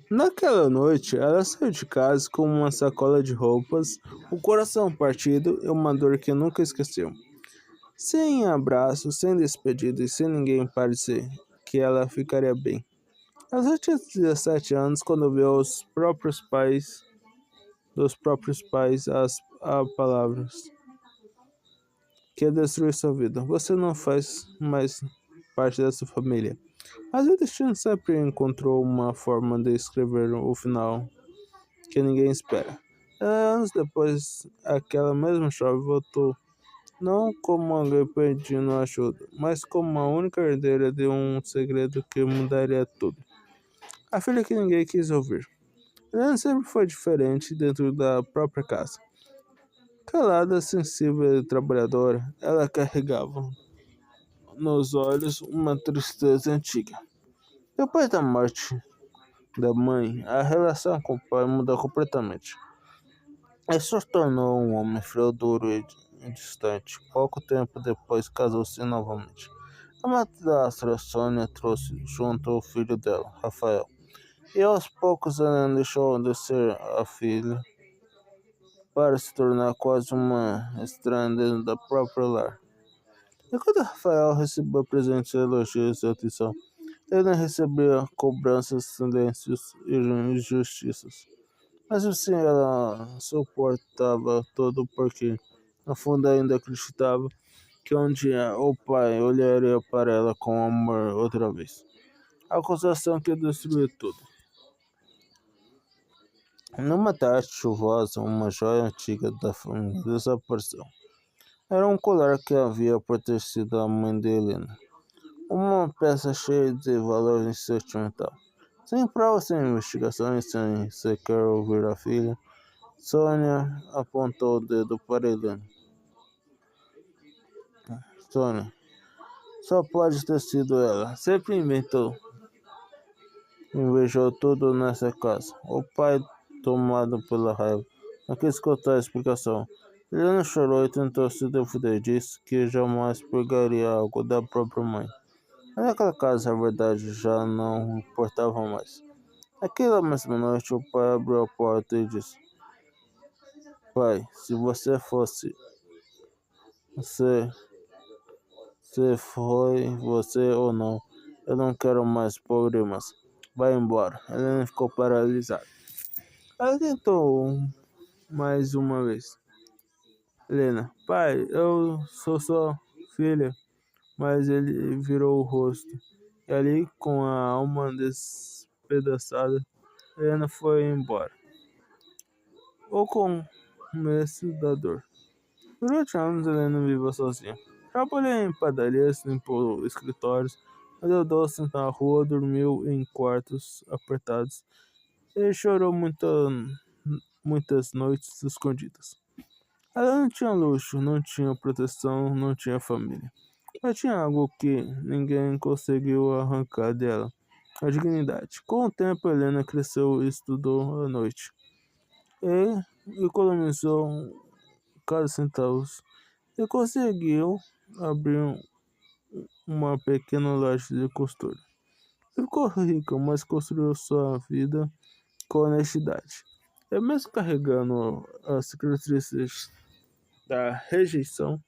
Naquela noite, ela saiu de casa com uma sacola de roupas, o coração partido e uma dor que nunca esqueceu. Sem abraço, sem despedida e sem ninguém parecer que ela ficaria bem. Ela só tinha 17 anos quando viu dos próprios pais, as palavras que destruiu sua vida. Você não faz mais parte dessa família. Mas o destino sempre encontrou uma forma de escrever o final que ninguém espera. Anos depois, aquela mesma chave voltou, não como alguém pedindo ajuda, mas como a única herdeira de um segredo que mudaria tudo. A filha que ninguém quis ouvir. Helena sempre foi diferente dentro da própria casa. Calada, sensível e trabalhadora, ela carregava nos olhos uma tristeza antiga. Depois da morte da mãe, a relação com o pai mudou completamente. Ele se tornou um homem frio, duro e distante. Pouco tempo depois casou-se novamente. A madrasta Sônia trouxe junto o filho dela, Rafael. E aos poucos ela deixou de ser a filha para se tornar quase uma estranha dentro da própria lar. Enquanto Rafael recebia presentes, elogios e atenção, ele recebia cobranças, silêncios e injustiças. Mas assim ela suportava tudo porque, no fundo, ainda acreditava que um dia o pai olharia para ela com amor outra vez. A acusação que destruiu tudo. Numa tarde chuvosa, uma joia antiga da família desapareceu. Era um colar que havia pertencido à mãe de Helena. Uma peça cheia de valor sentimental. Sem provas, sem investigações, sem sequer ouvir a filha, Sônia apontou o dedo para Helena. Sônia, só pode ter sido ela. Sempre invejou tudo nessa casa. O pai, tomado pela raiva, não quis escutar a explicação. Helena chorou e tentou se defender. Disse que jamais pegaria algo da própria mãe. Mas naquela casa a verdade já não importava mais. Naquela mesma noite, o pai abriu a porta e disse: Pai, se você fosse, você, se foi você ou não, eu não quero mais problemas. Vai embora. Helena ficou paralisada. Ela tentou mais uma vez. Helena, pai, eu sou sua filha. Mas ele virou o rosto. E ali, com a alma despedaçada, Helena foi embora. O começo da dor. Durante anos, Helena viveu sozinha. Trabalhou em padarias, limpou escritórios, vendeu doces na rua, dormiu em quartos apertados e chorou muitas noites escondidas. Ela não tinha luxo, não tinha proteção, não tinha família. Mas tinha algo que ninguém conseguiu arrancar dela: a dignidade. Com o tempo, Helena cresceu e estudou à noite. E economizou cada centavo. E conseguiu abrir uma pequena loja de costura. Ficou rica, mas construiu sua vida com honestidade. E mesmo carregando as cicatrizes da rejeição,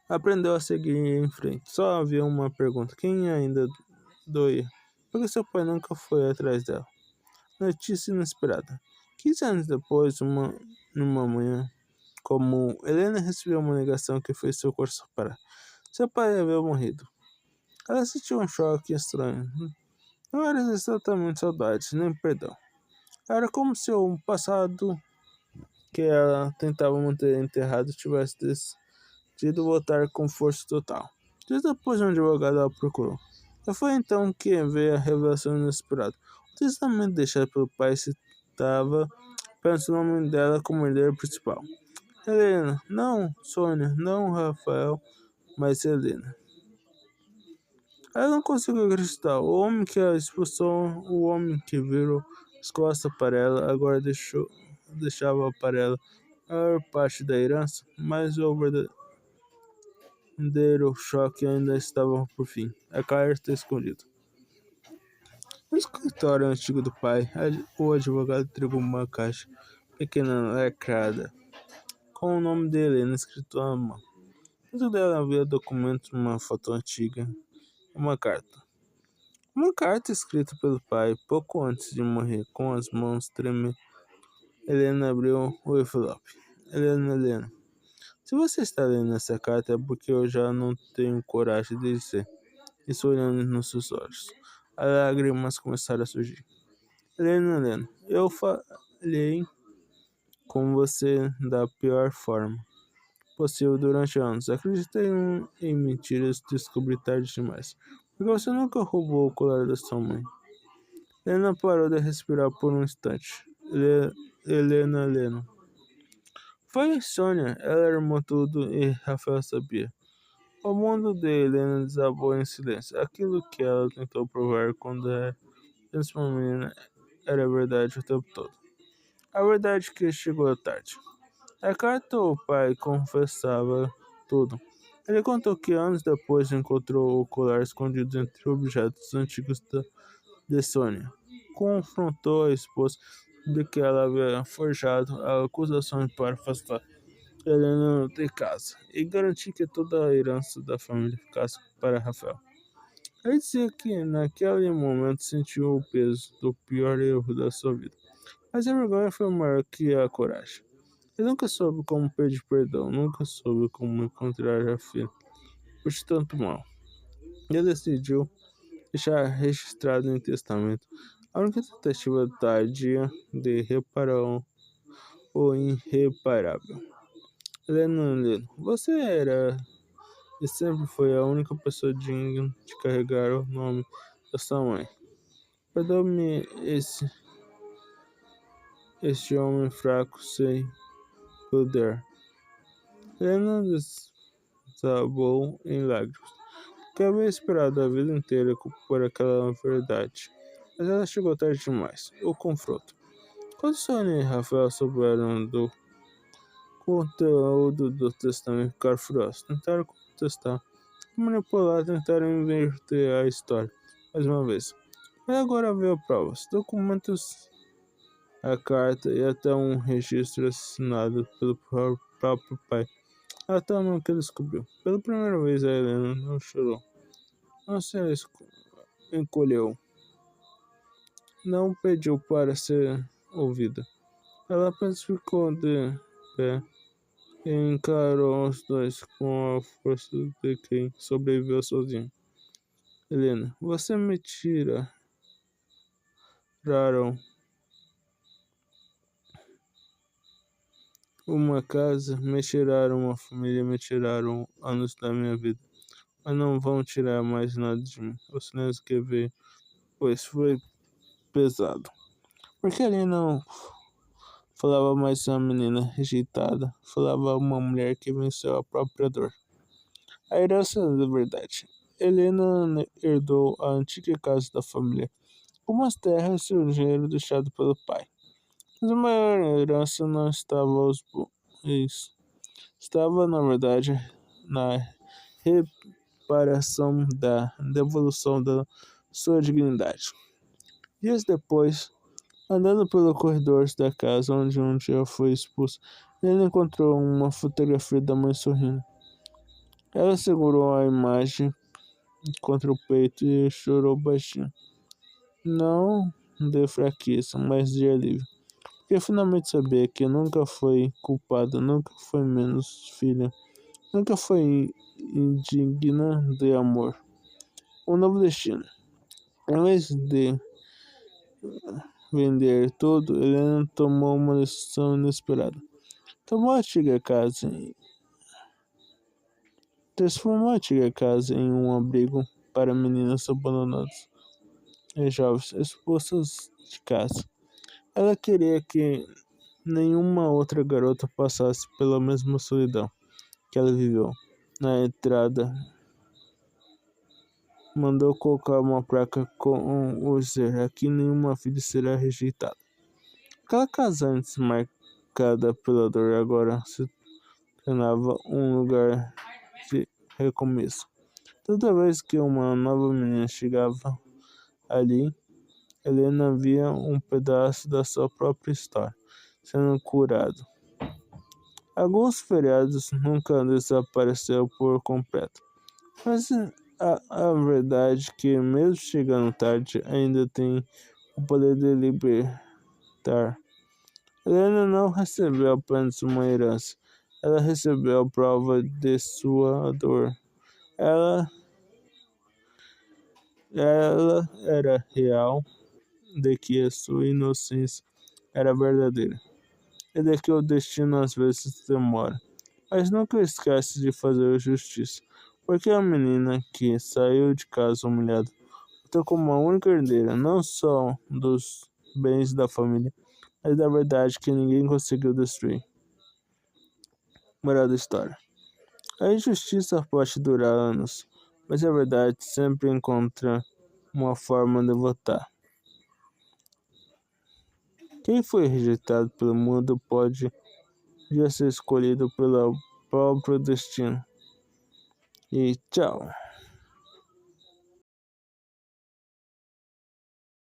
aprendeu a seguir em frente. Só havia uma pergunta: quem ainda doía? Porque seu pai nunca foi atrás dela. Notícia inesperada. 15 anos depois, numa manhã comum, Helena recebeu uma ligação que fez seu coração parar. Seu pai havia morrido. Ela sentiu um choque estranho. Não era exatamente saudade, nem perdão. Era como se o passado que ela tentava manter enterrado tivesse decidido voltar com força total. Dias depois, um advogado a procurou. E foi então que veio a revelação inesperada. O testamento deixado pelo pai citava apenas o nome dela como herdeira principal. Helena, não Sônia, não Rafael, mas Helena. Ela não conseguiu acreditar. O homem que a expulsou, o homem que virou as costas para ela, agora deixava para ela a maior parte da herança, mas o verdadeiro choque ainda estava por fim. A carta escondida. No escritório antigo do pai, o advogado entregou uma caixa pequena lacrada, com o nome de Helena escrito à mão. Dentro dela havia documentos, uma foto antiga e uma carta. Uma carta escrita pelo pai pouco antes de morrer, com as mãos tremendo. Helena abriu o envelope. Helena, se você está lendo essa carta é porque eu já não tenho coragem de dizer. Estou olhando nos seus olhos. As lágrimas começaram a surgir. Helena, eu falei com você da pior forma possível durante anos. Acreditei em mentiras, descobri tarde demais. Porque você nunca roubou o colar da sua mãe. Helena parou de respirar por um instante. Helena. Foi Sônia, ela armou tudo e Rafael sabia. O mundo de Helena desabou em silêncio. Aquilo que ela tentou provar quando era uma menina era verdade o tempo todo. A verdade que chegou tarde. A carta o pai confessava tudo. Ele contou que anos depois encontrou o colar escondido entre objetos antigos de Sônia. Confrontou a esposa de que ela havia forjado a acusação para afastar Helena de casa e garantir que toda a herança da família ficasse para Rafael. Ele dizia que naquele momento sentiu o peso do pior erro da sua vida, mas a vergonha foi maior que a coragem. Ele nunca soube como pedir perdão, nunca soube como encontrar a filha por tanto mal. Ele decidiu deixar registrado em testamento a única tentativa tardia de reparar o irreparável. Helena, você era e sempre foi a única pessoa digna de carregar o nome da sua mãe. Perdoe-me este homem fraco sem poder. Helena desabou em lágrimas, que havia esperado a vida inteira por aquela verdade. Mas ela chegou tarde demais. O confronto. Quando Sônia e Rafael souberam do conteúdo do testamento, ficaram furiosos. Tentaram contestar, manipular, tentaram inverter a história mais uma vez. Mas agora veio provas, documentos, a carta e até um registro assinado pelo próprio pai. Até o nome que ele descobriu. Pela primeira vez, a Helena não chorou. Não se encolheu. Não pediu para ser ouvida. Ela apenas ficou de pé e encarou os dois com a força de quem sobreviveu sozinho. Helena, você me tiraram uma casa, me tiraram uma família, me tiraram anos da minha vida. Mas não vão tirar mais nada de mim. O silêncio que veio, pois foi pesado. Porque ali não falava mais uma menina rejeitada, falava uma mulher que venceu a própria dor. A herança da verdade. Helena herdou a antiga casa da família, com as terras e o dinheiro deixado pelo pai. Mas a maior herança não estava aos bois. Estava, na verdade, na reparação da devolução da sua dignidade. Dias depois, andando pelo corredor da casa onde um dia foi expulso, ele encontrou uma fotografia da mãe sorrindo. Ela segurou a imagem contra o peito e chorou baixinho. Não de fraqueza, mas de alívio. Porque finalmente sabia que nunca foi culpada, nunca foi menos filha, nunca foi indigna de amor. Um novo destino. Em vez de vender tudo, Helena tomou uma decisão inesperada. Tomou a antiga casa, transformou a antiga casa em um abrigo para meninas abandonadas e jovens expulsas de casa. Ela queria que nenhuma outra garota passasse pela mesma solidão que ela viveu. Na entrada, mandou colocar uma placa com o dizer: aqui nenhuma filha será rejeitada. Aquela casa antes marcada pela dor agora se tornava um lugar de recomeço. Toda vez que uma nova menina chegava ali, Helena via um pedaço da sua própria história sendo curado. Alguns feriados nunca desapareceram por completo, mas a verdade é que, mesmo chegando tarde, ainda tem o poder de libertar. Helena não recebeu apenas uma herança, ela recebeu a prova de sua dor. Ela era real, de que a sua inocência era verdadeira, e de que o destino às vezes demora, mas nunca esquece de fazer justiça, porque a menina que saiu de casa humilhada lutou como a única herdeira, não só dos bens da família, mas da verdade que ninguém conseguiu destruir. Moral da história: a injustiça pode durar anos, mas a verdade sempre encontra uma forma de voltar. Quem foi rejeitado pelo mundo pode já ser escolhido pelo próprio destino. E tchau.